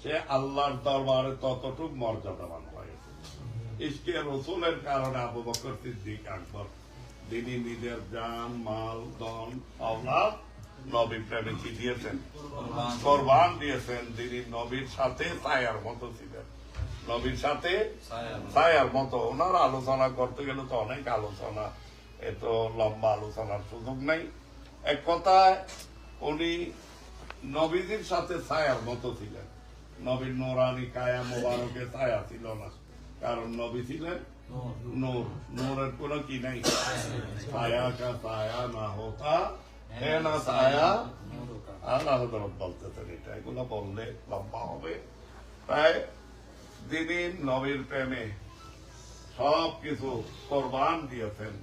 সে আল্লাহর দরবারে ততটুক মর্যাদাবান হয়। ইশকে রসুলের কারণে আবু বকর সিদ্দিক আকবর তিনি নিজের জান, মাল, ধন, আওলাদ নবীর প্রেমে কি দিয়েছেন? কোরবান দিয়েছেন। তিনি নবীর সাথে ছায়ার মতো ছিলেন, নবীর সাথে ছায়ার মতো। ওনার আলোচনা করতে গেলে তো অনেক আলোচনা, এত লম্বা আলোচনার সুযোগ নাই। এক কথায় উনি নবীজির সাথে ছায়ার মতো ছিলেন। নবীর নোরানি কায়া মোবারকে ছায়া ছিল না, কারণ নবী ছিলেন নূর। নূরের কোনো কি নাই, ছায়া কা ছায়া না হতা হে না ছায়া। আল্লাহ হযরত বলতেছেন এটা, এগুলো বললে লম্বা হবে। তাই তিনি নবীর প্রেমে সব কিছু কোরবান দিয়েছেন,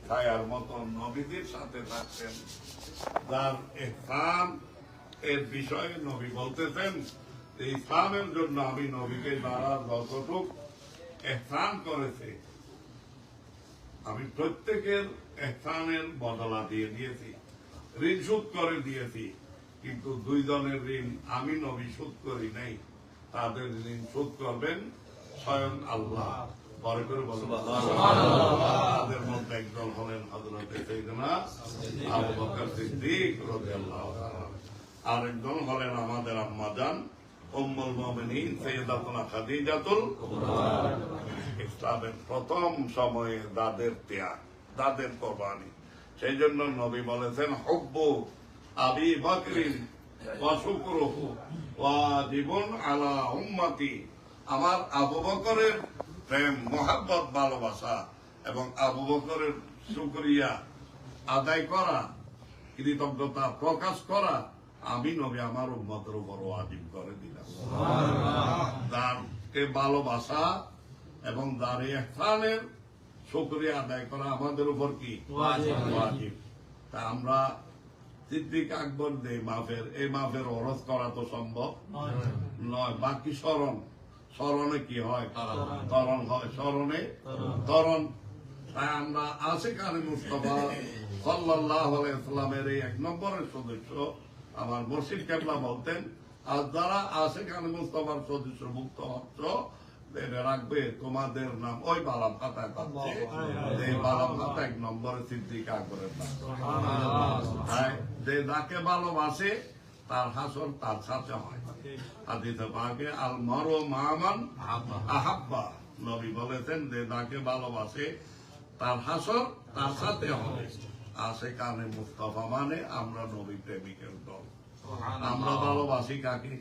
ছায়ার মতন নবীদের সাথে থাকতেন। যার ইহসান এর বিষয়ে নবী বলতেছেন যে ইসলামের জন্য আমি নবীকে দ্বারা যতটুক ইহসান করেছে, আমি প্রত্যেকের ইহসানের বদলা দিয়ে দিয়েছি, ঋণ শোধ করে দিয়েছি। কিন্তু দুইজনের ঋণ আমি নবী শোধ করি নাই, তাদের ঋণ শোধ করবেন স্বয়ং আল্লাহ। বড় করে বলুন তাদের মধ্যে একজন হলেন হযরত সাইয়েদনা আবু বকর সিদ্দিক রাদিয়াল্লাহু তাআলা, আরেকজন হলেন আমাদের আম্মা জান উম্মুল মুমিনিন সাইয়্যিদাতুনা খাদিজাতুল কুবরা। ইসলামের প্রথম সময়ে দাদের ত্যাগ, দাদের কোরবানি। সেই জন্য নবী বলেছেন হুব্বু আবি বকরিন ওয়া শুকরুহু ওয়াজিবুন আলা উম্মতি। আমার আবু বকরের প্রেম, মোহাব্বত, ভালোবাসা এবং আবু বকরের শুকরিয়া আদায় করা, কৃতজ্ঞতা প্রকাশ করা আমি নবী আমার উম্মতের উপর ওয়াজিব করে দিলাম। তারকে ভালোবাসা এবং তার ইহসানের শুকরিয়া আদায় করা আমাদের উপর কি ওয়াজিব। তা আমরা সিদ্দিক আকবর যে মাফের, এই মাফের ওরস করা তো সম্ভব নয়। বাকি স্মরণে কি হয়? তরণ হয়, স্মরণে তরণ। তাই আমরা আশিকানে মুস্তাফা সাল্লাল্লাহু আলাইহি ওয়াসাল্লামের এই 1 নম্বরের সদস্য আমার মুর্শিদ কেবলা বলতেন, আর যারা আশিকানে মুস্তাফার সদস্য মুক্ত হচ্ছ জেনে রাখবে তোমাদের নাম ওই বালাম খাতায় পাচ্ছে, এই বালাম খাতা 1 নম্বরে সিদ্দিক আকবরের নাম। তাই যে যাকে ভালোবাসে তার হাসর তার সাথে হয়। হাদিসে পাকে আল মারু মা মান আহাব্বা, নবী বলেছেন যে যাকে ভালোবাসে তার হাসর তার সাথে হবে। আশিকানে মুস্তাফা মানে আমরা নবী প্রেমিকের দল। আমরা ভালোবাসি কাকে?